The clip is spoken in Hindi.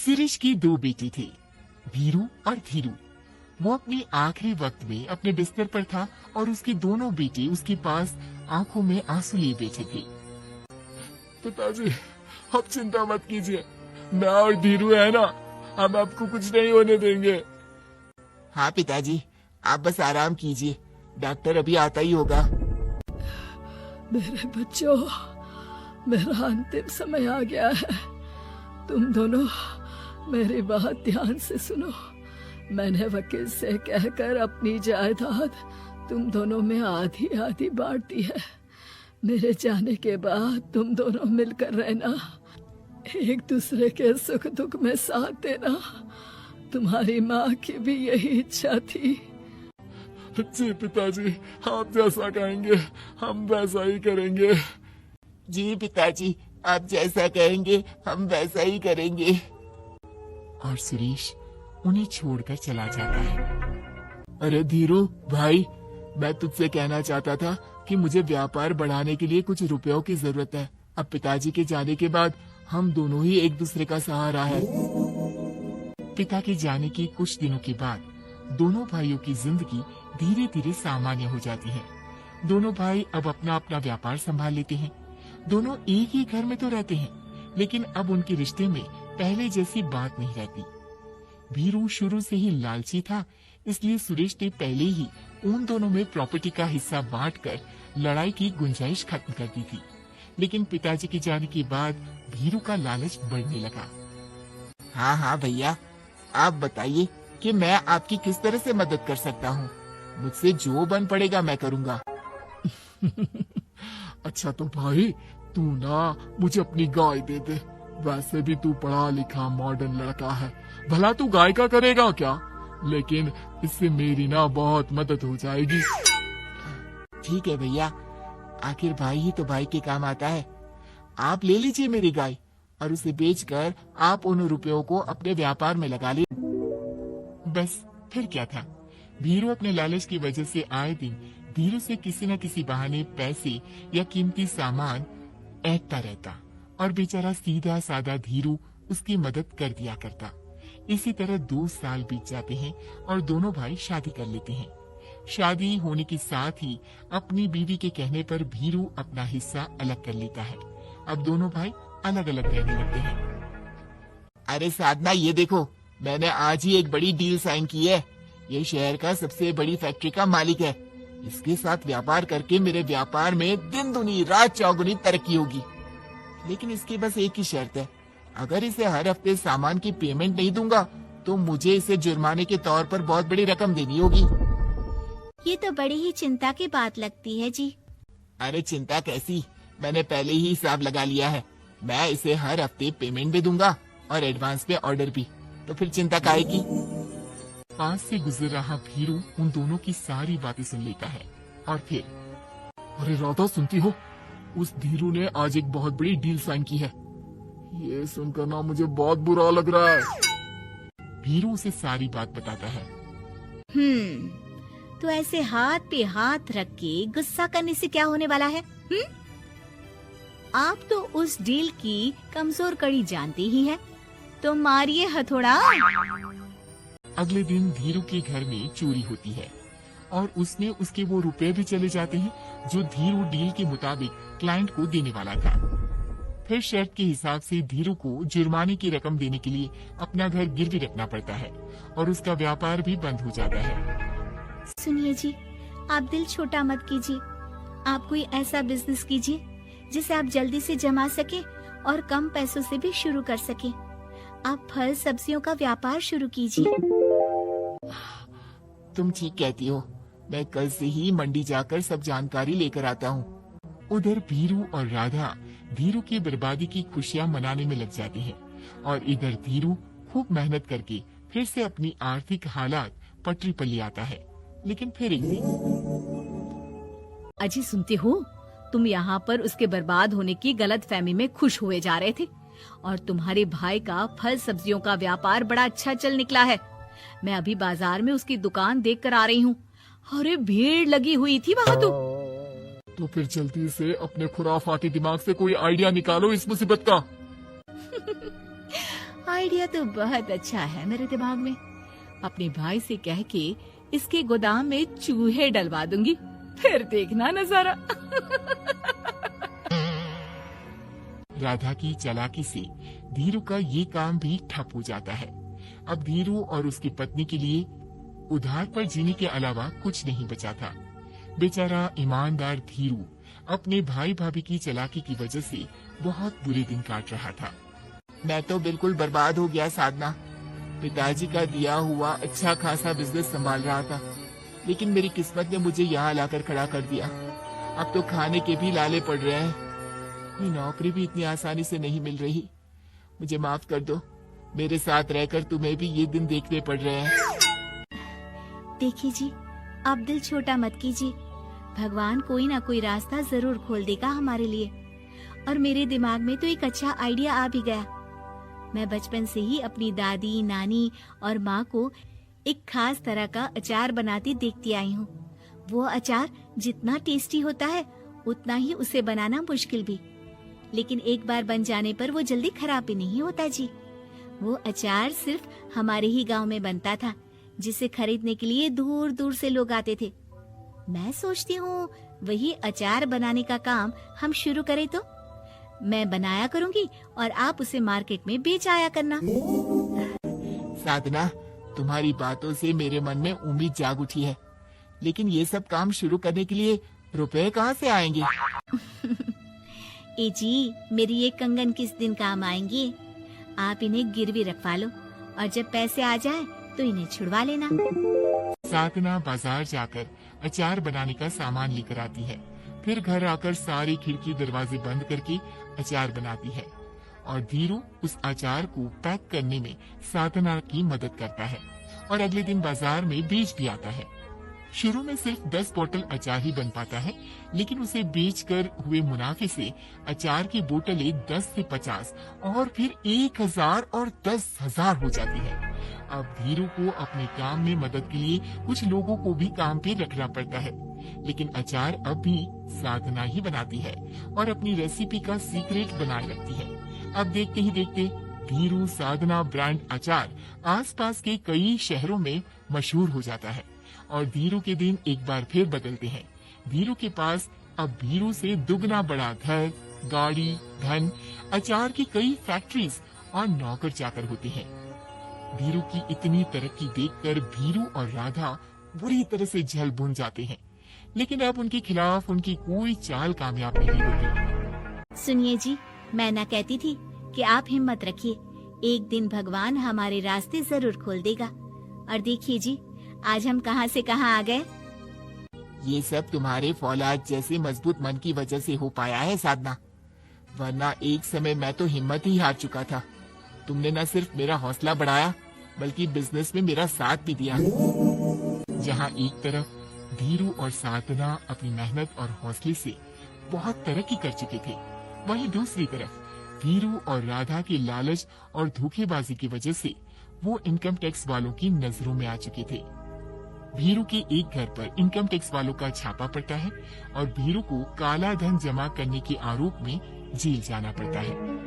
सुरेश की दो बेटे थे, वीरू और धीरू। वो अपने आखिरी वक्त में अपने बिस्तर पर था और उसके दोनों बेटे उसके पास आंखों में आंसू लिए बैठे थे। पिताजी, आप चिंता मत कीजिए, मैं और धीरू है ना, हम आपको कुछ नहीं होने देंगे। हाँ पिताजी, आप बस आराम कीजिए, डॉक्टर अभी आता ही होगा। मेरे बच्चों, मेरा अंतिम समय आ गया है। तुम दोनों मेरी बात ध्यान से सुनो। मैंने वकील से कहकर अपनी जायदाद तुम दोनों में आधी आधी बांट दी है। मेरे जाने के बाद तुम दोनों मिलकर रहना, एक दूसरे के सुख दुख में साथ देना। तुम्हारी माँ की भी यही इच्छा थी। जी पिताजी, आप जैसा कहेंगे हम वैसा ही करेंगे। जी पिताजी, आप जैसा कहेंगे हम वैसा ही करेंगे। और सुरेश उन्हें छोड़कर चला जाता है। अरे धीरू भाई, मैं तुझसे कहना चाहता था कि मुझे व्यापार बढ़ाने के लिए कुछ रुपयों की जरूरत है। अब पिताजी के जाने के बाद हम दोनों ही एक दूसरे का सहारा है। पिता के जाने के कुछ दिनों के बाद दोनों भाइयों की जिंदगी धीरे धीरे सामान्य हो जाती है। दोनों भाई अब अपना अपना व्यापार संभाल लेते हैं। दोनों एक ही घर में तो रहते हैं, लेकिन अब उनके रिश्ते में पहले जैसी बात नहीं रहती। वीरू शुरू से ही लालची था, इसलिए सुरेश ने पहले ही उन दोनों में प्रॉपर्टी का हिस्सा बांटकर लड़ाई की गुंजाइश खत्म कर दी थी। लेकिन पिताजी के जाने के बाद वीरू का लालच बढ़ने लगा। हाँ भैया, आप बताइए कि मैं आपकी किस तरह से मदद कर सकता हूँ। मुझसे जो बन पड़ेगा मैं करूँगा। अच्छा तो भाई, तू ना मुझे अपनी गाय दे दे। वैसे भी तू पढ़ा लिखा मॉडर्न लड़का है, भला तू गाय का करेगा क्या? लेकिन इससे मेरी ना बहुत मदद हो जाएगी। ठीक है भैया, आखिर भाई ही तो भाई के काम आता है। आप ले लीजिए मेरी गाय और उसे बेचकर आप उन रुपयों को अपने व्यापार में लगा लीजिए। बस फिर क्या था, वीरू अपने लालच की वजह से आए दिन धीरू से किसी न किसी बहाने पैसे या कीमती सामान ऐंठता रहता और बेचारा सीधा साधा धीरू उसकी मदद कर दिया करता। इसी तरह 2 साल बीत जाते हैं और दोनों भाई शादी कर लेते हैं। शादी होने के साथ ही अपनी बीवी के कहने पर वीरू अपना हिस्सा अलग कर लेता है। अब दोनों भाई अलग अलग रहने लगते हैं। अरे साधना, ये देखो, मैंने आज ही एक बड़ी डील साइन की है। ये शहर का सबसे बड़ी फैक्ट्री का मालिक है। इसके साथ व्यापार करके मेरे व्यापार में दिन दुनी रात चौगुनी तरक्की होगी। लेकिन इसकी बस एक ही शर्त है, अगर इसे हर हफ्ते सामान की पेमेंट नहीं दूंगा तो मुझे इसे जुर्माने के तौर पर बहुत बड़ी रकम देनी होगी। ये तो बड़ी ही चिंता की बात लगती है जी। अरे चिंता कैसी, मैंने पहले ही हिसाब लगा लिया है। मैं इसे हर हफ्ते पेमेंट भी दूंगा और एडवांस पे ऑर्डर भी, तो फिर चिंता काहे की। पास से गुजर रहा वीरू उन दोनों की सारी बातें सुन लेता है और फिर, अरे राधा सुनती हो, उस धीरू ने आज एक बहुत बड़ी डील साइन की है। ये सुनकर ना मुझे बहुत बुरा लग रहा है। वीरू उसे सारी बात बताता है। तो ऐसे हाथ पे हाथ रख के गुस्सा करने से क्या होने वाला है? आप तो उस डील की कमजोर कड़ी जानते ही हैं, तो मारिए हथौड़ा। अगले दिन धीरू के घर में चोरी होती है और उसमें उसके वो रुपए भी चले जाते हैं जो धीरू डील के मुताबिक क्लाइंट को देने वाला था। फिर शर्त के हिसाब से धीरू को जुर्माने की रकम देने के लिए अपना घर गिरवी रखना पड़ता है और उसका व्यापार भी बंद हो जाता है। सुनिए जी, आप दिल छोटा मत कीजिए। आप कोई ऐसा बिजनेस कीजिए जिसे आप जल्दी से जमा सके और कम पैसों से भी शुरू कर सके। आप फल सब्जियों का व्यापार शुरू कीजिए। तुम ठीक कहती हो, मैं कल से ही मंडी जाकर सब जानकारी लेकर आता हूँ। उधर वीरू और राधा धीरू की बर्बादी की खुशियाँ मनाने में लग जाते हैं और इधर धीरू खूब मेहनत करके फिर से अपनी आर्थिक हालात पटरी पर ले आता है। लेकिन फिर एक दिन, अजी सुनते हो, तुम यहाँ पर उसके बर्बाद होने की गलत फहमी में खुश हुए जा रहे थे और तुम्हारे भाई का फल सब्जियों का व्यापार बड़ा अच्छा चल निकला है। मैं अभी बाजार में उसकी दुकान देख कर आ रही हूँ। अरे भीड़ लगी हुई थी वहाँ तो फिर जल्दी से अपने खुराफाती दिमाग से कोई आइडिया निकालो इस मुसीबत का। आइडिया तो बहुत अच्छा है मेरे दिमाग में। अपने भाई से कह के इसके गोदाम में चूहे डलवा दूंगी, फिर देखना नजारा। राधा की चालाकी से धीरू का ये काम भी ठप हो जाता है। अब धीरू और उसकी पत्नी के लिए उधार पर जीने के अलावा कुछ नहीं बचा था। बेचारा ईमानदार धीरू अपने भाई भाभी की चालाकी की वजह से बहुत बुरे दिन काट रहा था। मैं तो बिल्कुल बर्बाद हो गया साधना। पिताजी का दिया हुआ अच्छा खासा बिजनेस संभाल रहा था, लेकिन मेरी किस्मत ने मुझे यहाँ लाकर खड़ा कर दिया। अब तो खाने के भी लाले पड़ रहे हैं। ये नौकरी भी इतनी आसानी से नहीं मिल रही। मुझे माफ कर दो, मेरे साथ रहकर तुम्हें भी ये दिन देखने पड़ रहे हैं। देखिए जी, आप दिल छोटा मत कीजिए। भगवान कोई ना कोई रास्ता जरूर खोल देगा हमारे लिए। और मेरे दिमाग में तो एक अच्छा आइडिया आ भी गया। मैं बचपन से ही अपनी दादी, नानी और माँ को एक खास तरह का अचार बनाती देखती आई हूँ। वो अचार जितना टेस्टी होता है, उतना ही उसे बनाना मुश्किल भी। लेकिन एक बार बन जाने पर वो जल्दी खराब भी नहीं होता जी। वो अचार सिर्फ हमारे ही गांव में बनता था, जिसे खरीदने के लिए दूर दूर से लोग आते थे। मैं सोचती हूँ वही अचार बनाने का काम हम शुरू करें तो। मैं बनाया करूँगी और आप उसे मार्केट में बेच आया करना। साधना, तुम्हारी बातों से मेरे मन में उम्मीद जाग उठी है, लेकिन ये सब काम शुरू करने के लिए रुपए कहाँ से आएंगे? ए जी, मेरी ये कंगन किस दिन काम आएंगे? आप इन्हें गिरवी रखवा लो और जब पैसे आ जाए तो इन्हें छुड़वा लेना। साधना बाजार जाकर अचार बनाने का सामान लेकर आती है। फिर घर आकर सारी खिड़की दरवाजे बंद करके अचार बनाती है और धीरू उस अचार को पैक करने में साधना की मदद करता है और अगले दिन बाजार में बेच भी आता है। शुरू में सिर्फ 10 बोतल अचार ही बन पाता है, लेकिन उसे बेचकर हुए मुनाफे से अचार की बोतलें 10 से 50 और फिर 1000 और 10,000 हो जाती है। अब धीरू को अपने काम में मदद के लिए कुछ लोगों को भी काम पे रखना पड़ता है, लेकिन अचार अब भी साधना ही बनाती है और अपनी रेसिपी का सीक्रेट बनाए रखती है। अब देखते ही देखते धीरू साधना ब्रांड अचार आसपास के कई शहरों में मशहूर हो जाता है और धीरू के दिन एक बार फिर बदलते हैं। धीरू के पास अब धीरू से दुगना बड़ा घर, गाड़ी, धन, अचार की कई फैक्ट्रीज और नौकर चाकर होते हैं। धीरू की इतनी तरक्की देखकर भीरू और राधा बुरी तरह से जल भुन जाते हैं, लेकिन अब उनके खिलाफ उनकी कोई चाल कामयाब नहीं होती। सुनिए जी, मैं ना कहती थी कि आप हिम्मत रखिए, एक दिन भगवान हमारे रास्ते जरूर खोल देगा। और देखिए जी, आज हम कहां से कहां आ गए। ये सब तुम्हारे फौलाद जैसे मजबूत मन की वजह से हो पाया है साधना, वरना एक समय मैं तो हिम्मत ही हार चुका था। तुमने न सिर्फ मेरा हौसला बढ़ाया, बल्कि बिजनेस में मेरा साथ भी दिया। जहाँ एक तरफ धीरू और साधना अपनी मेहनत और हौसले से बहुत तरक्की कर चुके थे, वहीं दूसरी तरफ धीरू और राधा के लालच और धोखेबाजी की वजह से वो इनकम टैक्स वालों की नजरों में आ चुके थे। भीरू के एक घर पर इनकम टैक्स वालों का छापा पड़ता है और भीरू को काला धन जमा करने के आरोप में जेल जाना पड़ता है।